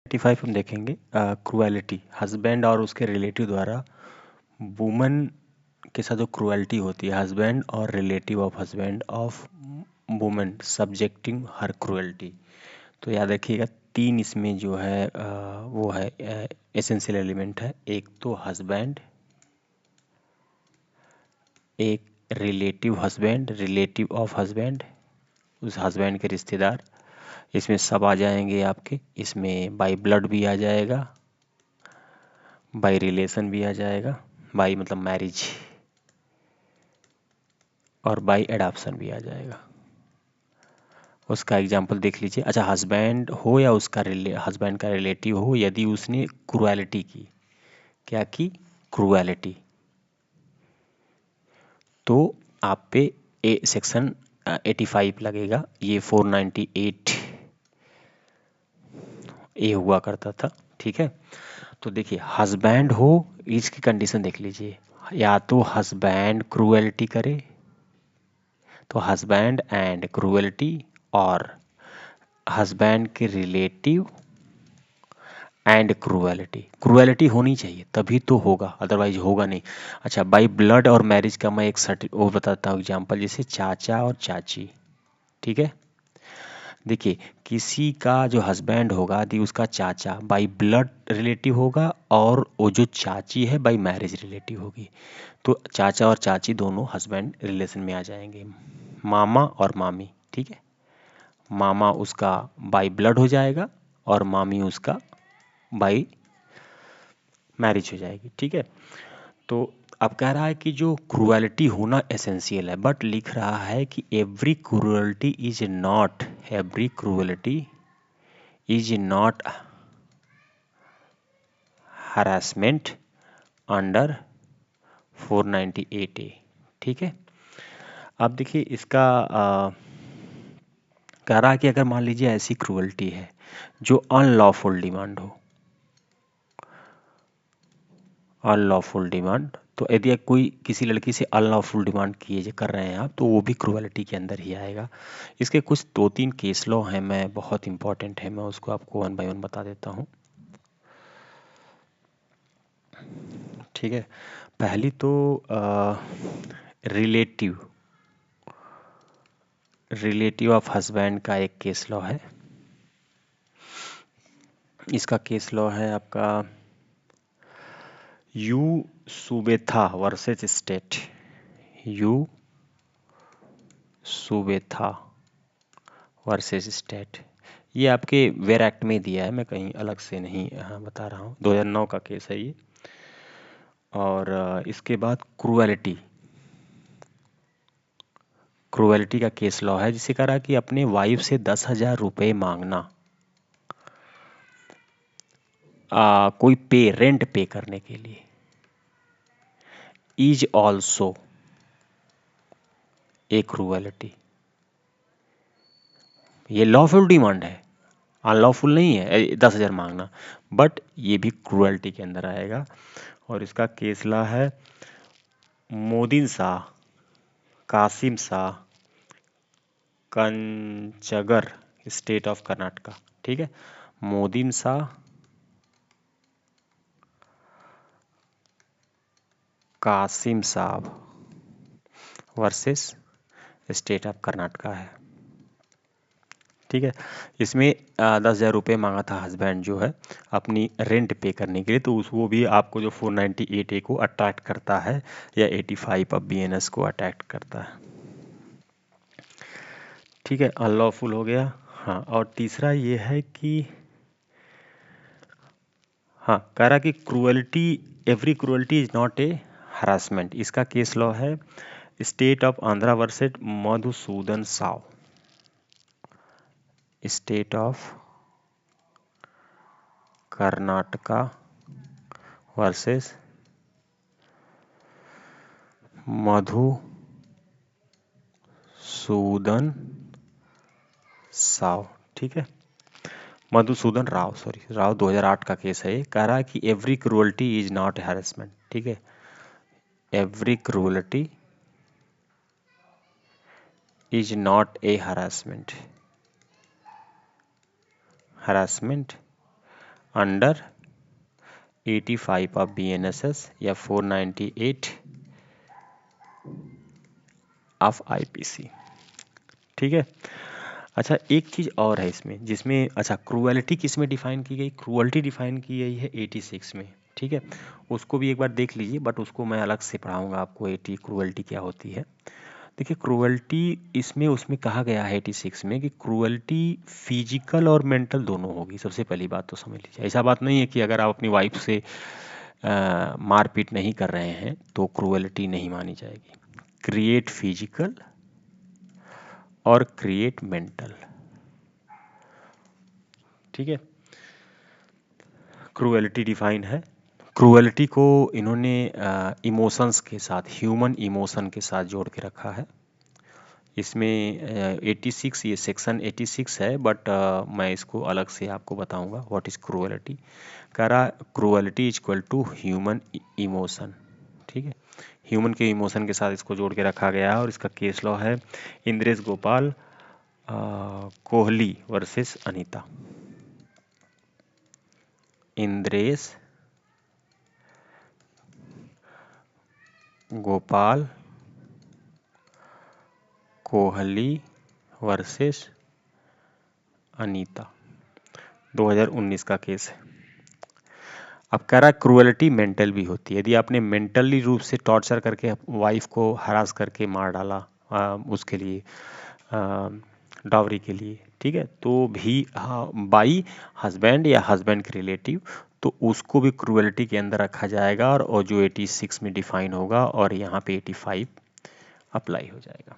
85 हम देखेंगे cruelty, husband और उसके रिलेटिव द्वारा वुमन के साथ जो क्रुएलिटी होती है, हस्बैंड और relative of husband of woman subjecting her cruelty. तो याद रखिएगा तीन इसमें जो है वो है एसेंशियल एलिमेंट है। एक तो हस्बैंड, एक relative husband, relative of husband, उस हस्बैंड के रिश्तेदार, इसमें सब आ जाएंगे आपके। इसमें बाई ब्लड भी आ जाएगा, बाई रिलेशन भी आ जाएगा, बाई मतलब मैरिज, और बाई एडॉप्शन भी आ जाएगा। उसका एग्जाम्पल देख लीजिए। अच्छा, हस्बैंड हो या उसका हस्बैंड का रिलेटिव हो, यदि उसने क्रुएलिटी की, क्या की, क्रुएलिटी, तो आप पे ए सेक्शन 85 लगेगा। ये 498 ए हुआ करता था। ठीक है, तो देखिए हस्बैंड हो, इसकी कंडीशन देख लीजिए, या तो हस्बैंड क्रुएलिटी करे, तो हस्बैंड एंड क्रुएलिटी, और हस्बैंड के रिलेटिव एंड क्रुएलिटी। क्रुएलिटी होनी चाहिए तभी तो होगा, अदरवाइज होगा नहीं। अच्छा, बाई ब्लड और मैरिज का मैं एक वो बताता हूँ एग्जाम्पल, जैसे चाचा और चाची। ठीक है, देखिए किसी का जो हस्बैंड होगा यदि उसका चाचा बाई ब्लड रिलेटिव होगा, और वो जो चाची है बाई मैरिज रिलेटिव होगी, तो चाचा और चाची दोनों हस्बैंड रिलेशन में आ जाएंगे। मामा और मामी, ठीक है, मामा उसका बाई ब्लड हो जाएगा और मामी उसका बाई मैरिज हो जाएगी। ठीक है, तो अब कह रहा है कि जो क्रुएलिटी होना एसेंशियल है, बट लिख रहा है कि every cruelty is not, every cruelty is not harassment under 498 ए। ठीक है, अब देखिए इसका कह रहा है कि अगर मान लीजिए ऐसी क्रुएलिटी है जो अनलॉफुल डिमांड हो, अनलॉफुल डिमांड, तो यदि कोई किसी लड़की से अनलॉफुल डिमांड किए जो कर रहे हैं आप, तो वो भी क्रुएलिटी के अंदर ही आएगा। इसके कुछ दो तीन केस लॉ हैं, मैं बहुत इंपॉर्टेंट है, मैं उसको आपको वन बाय वन बता देता हूँ। ठीक है, पहली तो रिलेटिव, रिलेटिव ऑफ हस्बैंड का एक केस लॉ है। इसका केस लॉ है आपका U Subetha versus state, U Subetha versus state. ये आपके वेयर एक्ट में दिया है, मैं कहीं अलग से नहीं बता रहा हूँ। 2009 का केस है ये। और इसके बाद क्रुएलिटी, क्रुएलिटी का केस लॉ है, जिसे कह रहा कि अपने वाइफ से 10,000 रुपये मांगना, कोई पे रेंट पे करने के लिए, इज ऑल्सो ए क्रुएलिटी। ये लॉफुल डिमांड है, अनलॉफुल नहीं है 10,000 मांगना, बट ये भी क्रुएलिटी के अंदर आएगा। और इसका केस लॉ है मोदिन शाह, कासिम शाह, कंचगर, स्टेट ऑफ कर्नाटका। ठीक है, मोदिन शाह, कासिम साहब वर्सेस स्टेट ऑफ कर्नाटका है। ठीक है, इसमें 10,000 रुपये मांगा था हस्बैंड जो है अपनी रेंट पे करने के लिए, तो वो भी आपको जो 498 ए को अट्रैक्ट करता है, या 85 ऑफ BNS को अट्रैक्ट करता है। ठीक है, अनलॉफुल हो गया। हाँ, और तीसरा ये है कि हाँ, कह रहा कि cruelty, every cruelty is not a harassment. इसका केस लॉ है state of Andhra versus Madhusudan Sao, state of Karnataka versus Madhusudan Sao. ठीक है, मधुसूदन राव, सॉरी राव, 2008 का केस है ये। कह रहा है कि every cruelty is not harassment. ठीक है, every cruelty is not a harassment, harassment under 85 of BNSS या 498 ऑफ IPC। ठीक है। अच्छा, एक चीज़ और है इसमें, जिसमें अच्छा क्रूएलिटी किस में डिफाइन की गई, क्रूएलिटी डिफाइन की गई है 86 में। ठीक है, उसको भी एक बार देख लीजिए, बट उसको मैं अलग से पढ़ाऊंगा आपको 80 क्रूएलिटी क्या होती है। देखिए क्रूएलिटी इसमें उसमें कहा गया है 86 में कि क्रूएलिटी फिजिकल और मेंटल दोनों होगी। सबसे पहली बात तो समझ लीजिए, ऐसा बात नहीं है कि अगर आप अपनी वाइफ से मारपीट नहीं कर रहे हैं तो क्रूएलिटी नहीं मानी जाएगी। क्रिएट फिजिकल और क्रिएट मेंटल। ठीक है, क्रूएलिटी डिफाइन है। क्रूएलिटी को इन्होंने इमोशंस के साथ, ह्यूमन इमोशन के साथ जोड़ के रखा है। इसमें 86 ये सेक्शन 86 है, बट मैं इसको अलग से आपको बताऊंगा व्हाट इज क्रूएलिटी। कह रहा cruelty is equal to human emotion. ठीक है, ह्यूमन के इमोशन के साथ इसको जोड़ के रखा गया है। और इसका केस लॉ है इंद्रेश गोपाल कोहली वर्सेस अनीता। इंद्रेश गोपाल कोहली वर्सेस अनीता, 2019 का केस है। अब कह रहा है क्रूएलिटी मेंटल भी होती है। यदि आपने मेंटली रूप से टॉर्चर करके वाइफ को हरास करके मार डाला उसके लिए डावरी के लिए, ठीक है, तो भी बाई हस्बैंड या हस्बैंड के रिलेटिव, तो उसको भी क्रूएलिटी के अंदर रखा जाएगा और जो 86 में डिफाइन होगा और यहाँ पे 85 अप्लाई हो जाएगा।